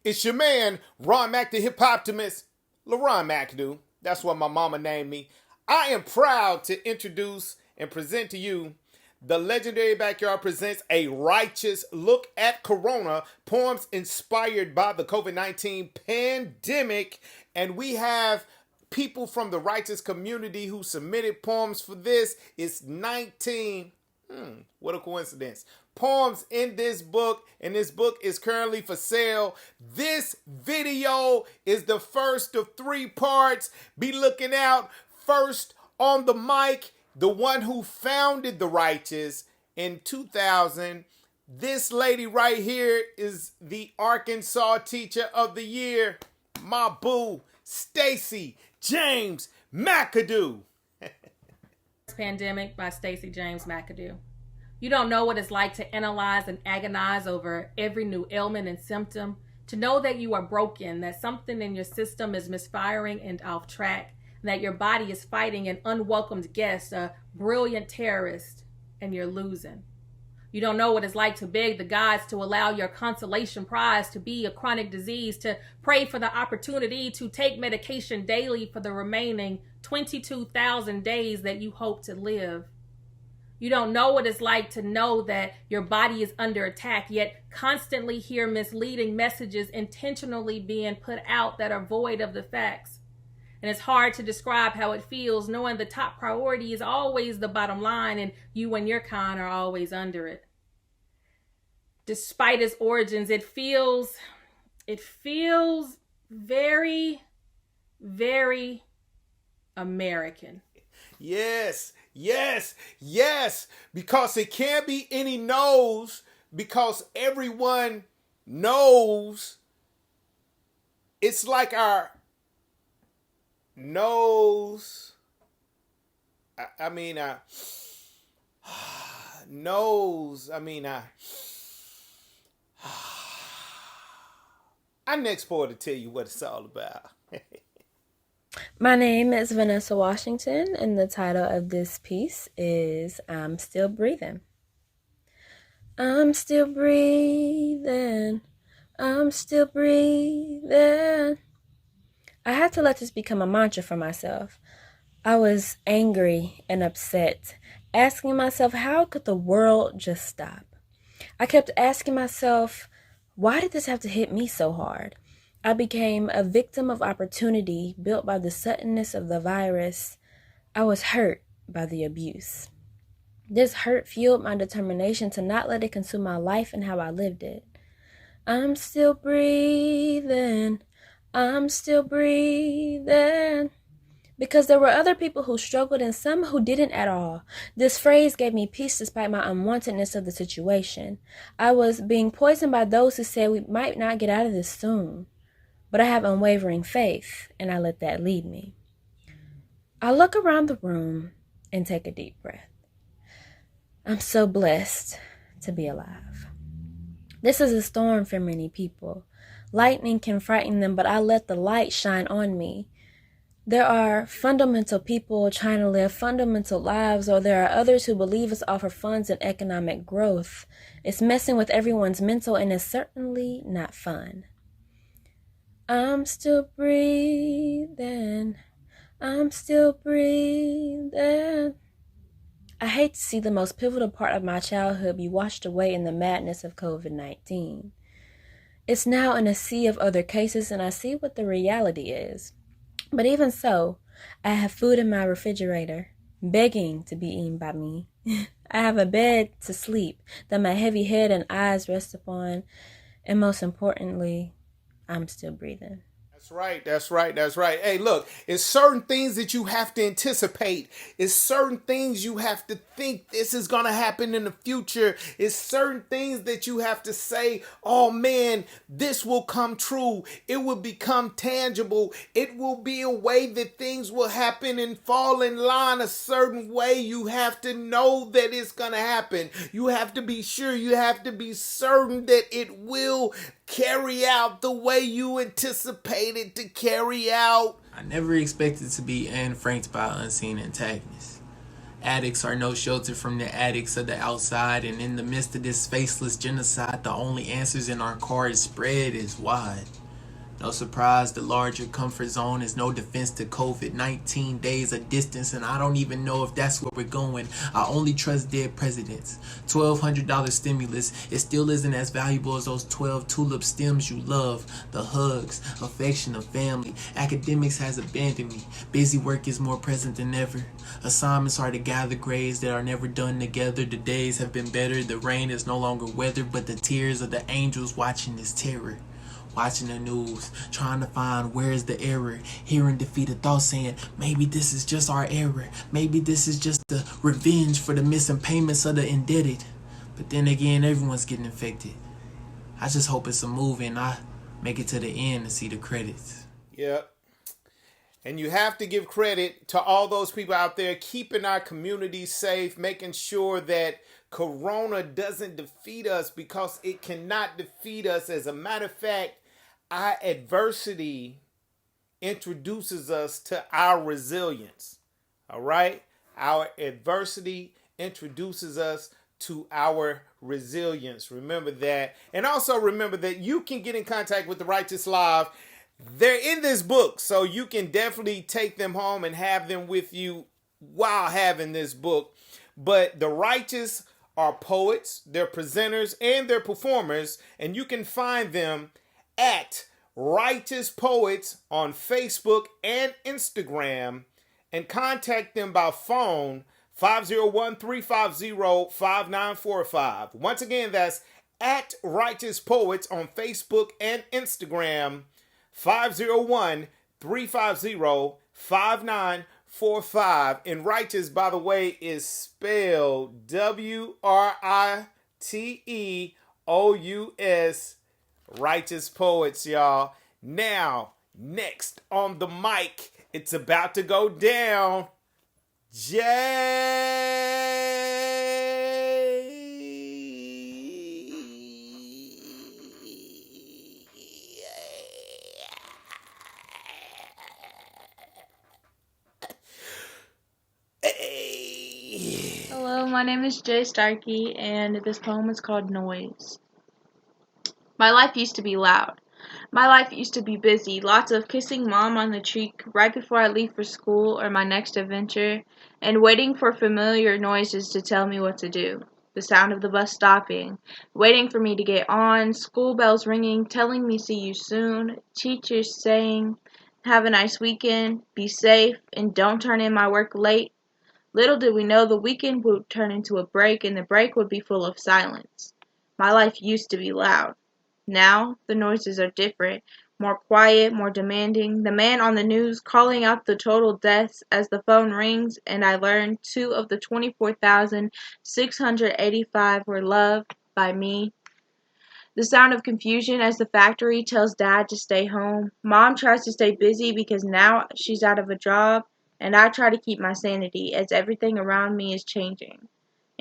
It's your man, Ron Mac, the hip-optimist, LaRon McAdoo. That's what my mama named me. I am proud to introduce and present to you the Legendary Backyard presents a righteous look at Corona, poems inspired by the COVID-19 pandemic. And we have people from the righteous community who submitted poems for this. It's 19. What a coincidence. Poems in this book, and this book is currently for sale. This video is the first of 3 parts. Be looking out. First on the mic, the one who founded the Writeous in 2000. This lady right here is the Arkansas Teacher of the Year, my boo, Stacey James McAdoo. Pandemic by Stacey James McAdoo. You don't know what it's like to analyze and agonize over every new ailment and symptom, to know that you are broken, that something in your system is misfiring and off track, and that your body is fighting an unwelcomed guest, a brilliant terrorist, and you're losing. You don't know what it's like to beg the gods to allow your consolation prize to be a chronic disease, to pray for the opportunity to take medication daily for the remaining 22,000 days that you hope to live. You don't know what it's like to know that your body is under attack, yet constantly hear misleading messages intentionally being put out that are void of the facts. And it's hard to describe how it feels knowing the top priority is always the bottom line and you and your kind are always under it. Despite its origins, it feels very, very American. Yes, yes, yes, because it can't be any no's, because everyone knows. It's like our nose, I next forward to tell you what it's all about. My name is Vanessa Washington, and the title of this piece is I'm Still Breathing. I'm still breathing. I'm still breathing. I had to let this become a mantra for myself. I was angry and upset, asking myself, how could the world just stop? I kept asking myself, why did this have to hit me so hard? I became a victim of opportunity built by the suddenness of the virus. I was hurt by the abuse. This hurt fueled my determination to not let it consume my life and how I lived it. I'm still breathing. I'm still breathing. Because there were other people who struggled and some who didn't at all. This phrase gave me peace despite my unwantedness of the situation. I was being poisoned by those who said we might not get out of this soon. But I have unwavering faith, and I let that lead me. I look around the room and take a deep breath. I'm so blessed to be alive. This is a storm for many people. Lightning can frighten them, but I let the light shine on me. There are fundamental people trying to live fundamental lives, or there are others who believe us offer funds and economic growth. It's messing with everyone's mental, and it's certainly not fun. I'm still breathing. I'm still breathing. I hate to see the most pivotal part of my childhood be washed away in the madness of COVID-19. It's now in a sea of other cases, and I see what the reality is. But even so, I have food in my refrigerator, begging to be eaten by me. I have a bed to sleep that my heavy head and eyes rest upon, and most importantly, I'm still breathing. That's right, that's right, that's right. Hey, look, it's certain things that you have to anticipate. It's certain things you have to think this is going to happen in the future. It's certain things that you have to say, oh man, this will come true. It will become tangible. It will be a way that things will happen and fall in line a certain way. You have to know that it's going to happen. You have to be sure. You have to be certain that it will carry out the way you anticipated to carry out. I never expected to be unfranked by unseen antagonists. Addicts are no shelter from the addicts of the outside, and in the midst of this faceless genocide, the only answers in our cards spread is wide. No surprise, the larger comfort zone is no defense to COVID. 19 days of distance, and I don't even know if that's where we're going. I only trust dead presidents. $1,200 stimulus, it still isn't as valuable as those 12 tulip stems you love. The hugs, affection of family. Academics has abandoned me. Busy work is more present than ever. Assignments are to gather grades that are never done together. The days have been better. The rain is no longer weather, but the tears of the angels watching is terror. Watching the news, trying to find where's the error, hearing defeated thoughts saying, maybe this is just our error, maybe this is just the revenge for the missing payments of the indebted. But then again, everyone's getting infected. I just hope it's a movie and I make it to the end to see the credits. Yep. And you have to give credit to all those people out there keeping our community safe, making sure that Corona doesn't defeat us, because it cannot defeat us. As a matter of fact, our adversity introduces us to our resilience. All right? Our adversity introduces us to our resilience. Remember that. And also remember that you can get in contact with the Writeous Live. They're in this book, so you can definitely take them home and have them with you while having this book. But the Writeous are poets, they're presenters, and they're performers, and you can find them at Writeous Poets on Facebook and Instagram, and contact them by phone 501-350-5945. Once again, that's at Writeous Poets on Facebook and Instagram, 501-350-5945. And Writeous, by the way, is spelled WRITEOUS. Writeous Poets, y'all. Now, next on the mic, it's about to go down. Hello, my name is Jay Starkey, and this poem is called Noise. My life used to be loud. My life used to be busy, lots of kissing mom on the cheek right before I leave for school or my next adventure, and waiting for familiar noises to tell me what to do. The sound of the bus stopping, waiting for me to get on, school bells ringing, telling me see you soon, teachers saying, have a nice weekend, be safe, and don't turn in my work late. Little did we know the weekend would turn into a break, and the break would be full of silence. My life used to be loud. Now, the noises are different, more quiet, more demanding. The man on the news calling out the total deaths as the phone rings, and I learn 2 of the 24,685 were loved by me. The sound of confusion as the factory tells dad to stay home. Mom tries to stay busy because now she's out of a job, and I try to keep my sanity as everything around me is changing.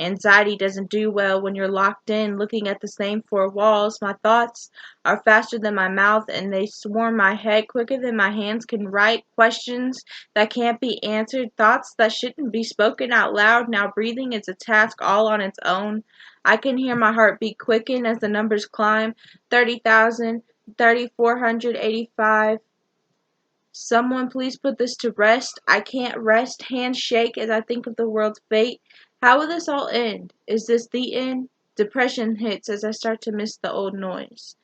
Anxiety doesn't do well when you're locked in, looking at the same 4 walls. My thoughts are faster than my mouth, and they swarm my head quicker than my hands can write. Questions that can't be answered, thoughts that shouldn't be spoken out loud. Now breathing is a task all on its own. I can hear my heartbeat quicken as the numbers climb. 30,000, 3,485. Someone please put this to rest. I can't rest. Hands shake as I think of the world's fate. How will this all end? Is this the end? Depression hits as I start to miss the old noise.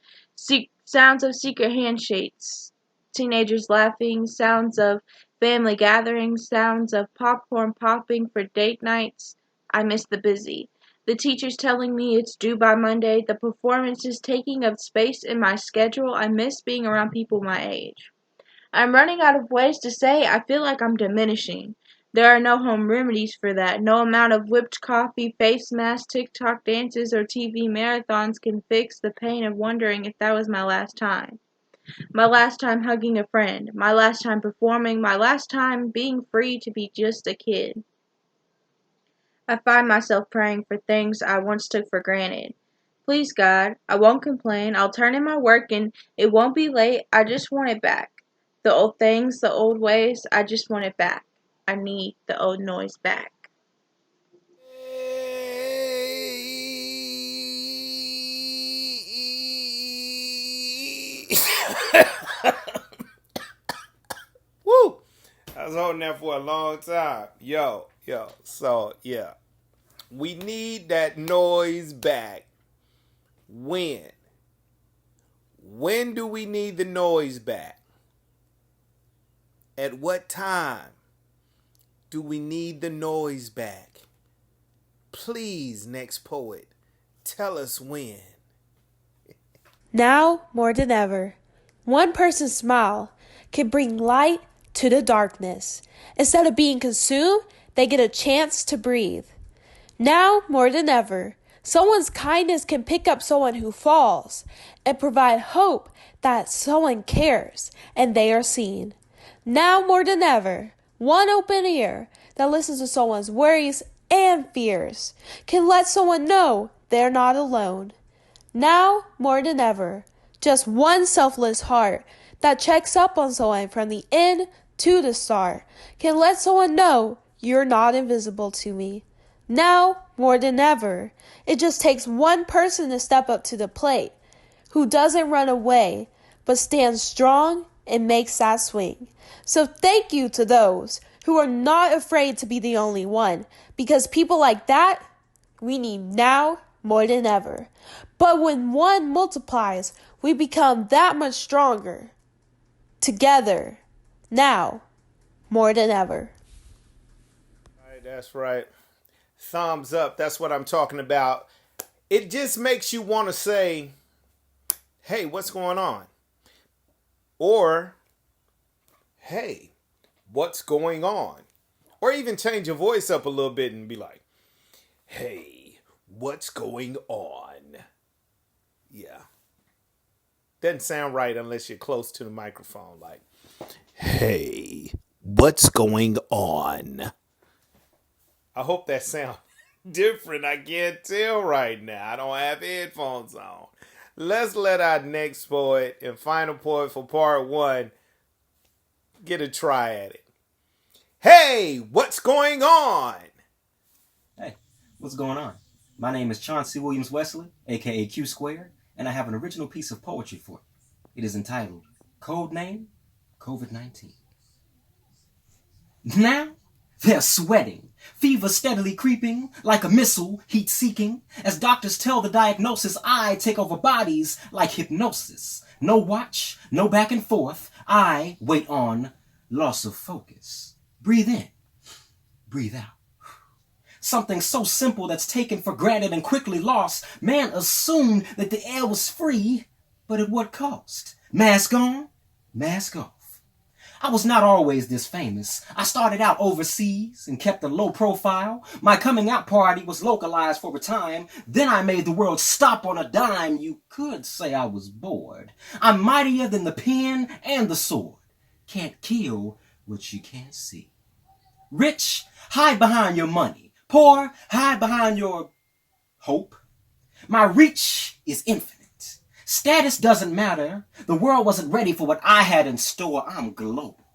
Sounds of secret handshakes, teenagers laughing, sounds of family gatherings, sounds of popcorn popping for date nights. I miss the busy. The teachers telling me it's due by Monday. The performances taking up space in my schedule. I miss being around people my age. I'm running out of ways to say I feel like I'm diminishing. There are no home remedies for that. No amount of whipped coffee, face masks, TikTok dances, or TV marathons can fix the pain of wondering if that was my last time. My last time hugging a friend. My last time performing. My last time being free to be just a kid. I find myself praying for things I once took for granted. Please, God, I won't complain. I'll turn in my work and it won't be late. I just want it back. The old things, the old ways, I just want it back. I need the old noise back. Woo! I was holding that for a long time. Yo. So, yeah. We need that noise back. When? When do we need the noise back? At what time do we need the noise back? Please, next poet, tell us when. Now more than ever, one person's smile can bring light to the darkness. Instead of being consumed, they get a chance to breathe. Now more than ever, someone's kindness can pick up someone who falls and provide hope that someone cares and they are seen. Now more than ever, one open ear that listens to someone's worries and fears can let someone know they're not alone. Now more than ever, just one selfless heart that checks up on someone from the end to the start can let someone know you're not invisible to me. Now more than ever, it just takes one person to step up to the plate who doesn't run away but stands strong and makes that swing. So thank you to those who are not afraid to be the only one, because people like that we need now more than ever. But when one multiplies, we become that much stronger. Together, now, more than ever. All right, that's right. Thumbs up. That's what I'm talking about. It just makes you want to say, hey, what's going on? Or, hey, what's going on? Or even change your voice up a little bit and be like, hey, what's going on? Yeah. Doesn't sound right unless you're close to the microphone. Like, hey, what's going on? I hope that sounds different. I can't tell right now. I don't have headphones on. Let's let our next poet and final poet for part one get a try at it. Hey, what's going on? Hey, what's going on? My name is Chauncey Williams Wesley, aka Q Square, and I have an original piece of poetry for you. It is entitled Code Name COVID-19. Now they're sweating, fever steadily creeping like a missile, heat seeking. As doctors tell the diagnosis, I take over bodies like hypnosis. No watch, no back and forth. I wait on loss of focus. Breathe in, breathe out. Something so simple that's taken for granted and quickly lost. Man assumed that the air was free, but at what cost? Mask on, mask off. I was not always this famous. I started out overseas and kept a low profile. My coming out party was localized for a time. Then I made the world stop on a dime. You could say I was bored. I'm mightier than the pen and the sword. Can't kill what you can't see. Rich, hide behind your money. Poor, hide behind your hope. My reach is infinite. Status doesn't matter. The world wasn't ready for what I had in store. I'm global.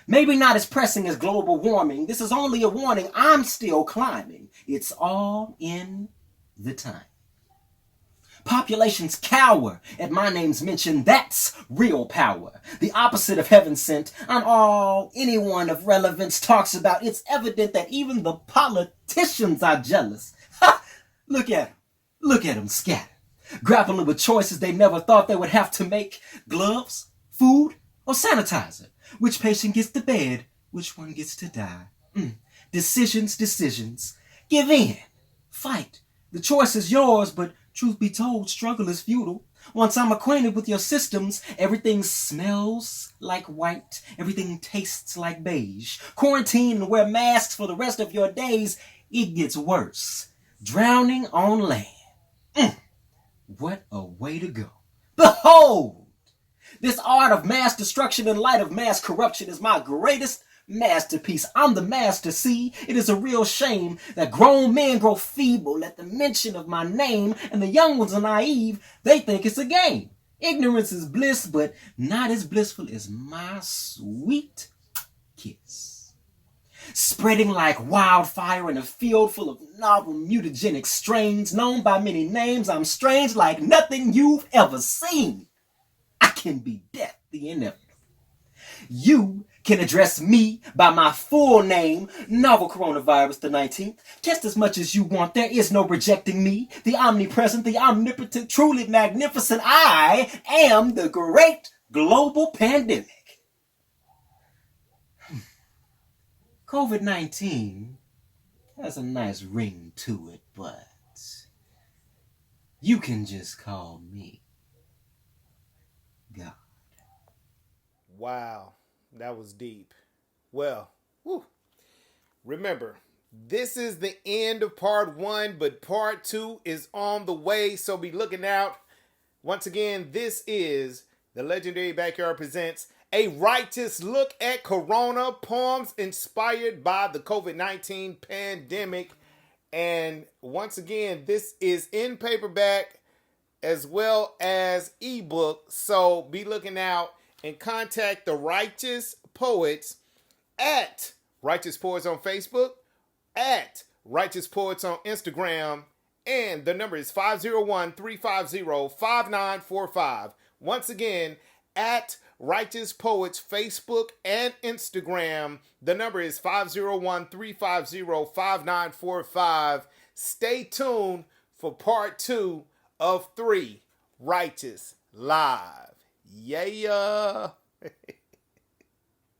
Maybe not as pressing as global warming. This is only a warning. I'm still climbing. It's all in the time. Populations cower at my name's mention. That's real power. The opposite of heaven sent. I'm all anyone of relevance talks about. It's evident that even the politicians are jealous. Ha! Look at them. Look at them scatter. Grappling with choices they never thought they would have to make. Gloves, food, or sanitizer. Which patient gets to bed? Which one gets to die? Decisions. Give in. Fight. The choice is yours, but truth be told, struggle is futile. Once I'm acquainted with your systems, everything smells like white. Everything tastes like beige. Quarantine and wear masks for the rest of your days. It gets worse. Drowning on land. What a way to go. Behold! This art of mass destruction in light of mass corruption is my greatest masterpiece. I'm the master, see? It is a real shame that grown men grow feeble at the mention of my name, and the young ones are naive. They think it's a game. Ignorance is bliss, but not as blissful as my sweet kiss. Spreading like wildfire in a field full of novel mutagenic strains, known by many names. I'm strange like nothing you've ever seen. I can be death, the inevitable. You can address me by my full name, novel coronavirus the 19th. Just as much as you want, there is no rejecting me. The omnipresent, the omnipotent, truly magnificent. I am the great global pandemic. COVID-19 has a nice ring to it, but you can just call me God. Wow, that was deep. Well, whew. Remember, this is the end of part 1, but part 2 is on the way, so be looking out. Once again, this is the Legendary Backyard Presents a Writeous look at Corona poems inspired by the COVID-19 pandemic. And once again, this is in paperback as well as ebook, so be looking out and contact the Writeous Poets at Writeous Poets on Facebook, at Writeous Poets on Instagram, and the number is 501-350-5945. Once again, at Writeous Poets Facebook and Instagram. The number is 501-350-5945. Stay tuned for part 2 of 3 Writeous Live. Yeah.